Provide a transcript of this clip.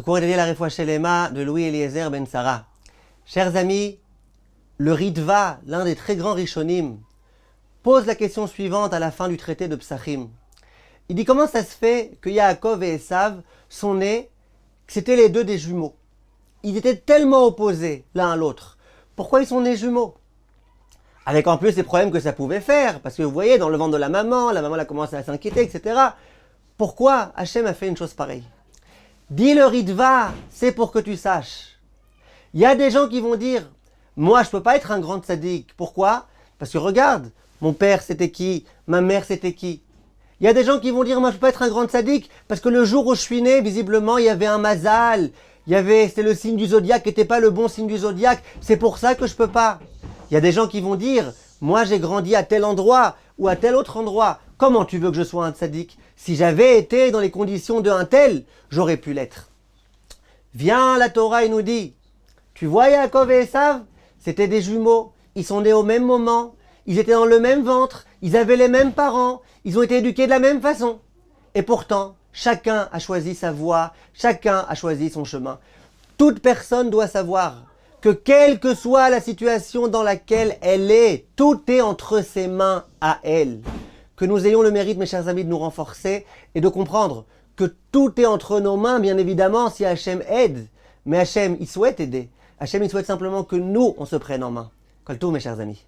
cours est dédié à la Refoua Shelema de Louis Eliezer Ben Sarah. Chers amis, le Ritva, l'un des très grands Rishonim, pose la question suivante à la fin du traité de Psachim. Il dit comment ça se fait que Yaakov et Esav sont nés, que c'était les deux des jumeaux. Ils étaient tellement opposés l'un à l'autre. Pourquoi ils sont nés jumeaux? Avec en plus les problèmes que ça pouvait faire, parce que vous voyez, dans le ventre de la maman a commencé à s'inquiéter, etc. Pourquoi Hachem a fait une chose pareille? Dis le Ritva, c'est pour que tu saches. Il y a des gens qui vont dire, moi je ne peux pas être un grand tzaddik. Pourquoi? Parce que regarde, mon père c'était qui? Ma mère c'était qui? Il y a des gens qui vont dire, moi je ne peux pas être un grand tzaddik, parce que le jour où je suis né, visiblement il y avait un mazal, c'était le signe du zodiaque qui n'était pas le bon signe du zodiaque, c'est pour ça que je ne peux pas. Il y a des gens qui vont dire, moi j'ai grandi à tel endroit ou à tel autre endroit. Comment tu veux que je sois un tzaddik? Si j'avais été dans les conditions d'un tel, j'aurais pu l'être. Viens, la Torah, il nous dit, tu vois Yaakov et Esav, c'était des jumeaux, ils sont nés au même moment, ils étaient dans le même ventre, ils avaient les mêmes parents, ils ont été éduqués de la même façon. Et pourtant, chacun a choisi sa voie, chacun a choisi son chemin. Toute personne doit savoir que quelle que soit la situation dans laquelle elle est, tout est entre ses mains à elle. Que nous ayons le mérite, mes chers amis, de nous renforcer et de comprendre que tout est entre nos mains, bien évidemment, si Hachem aide. Mais Hachem, il souhaite aider. Hachem, il souhaite simplement que nous, on se prenne en main. Kol tov, mes chers amis.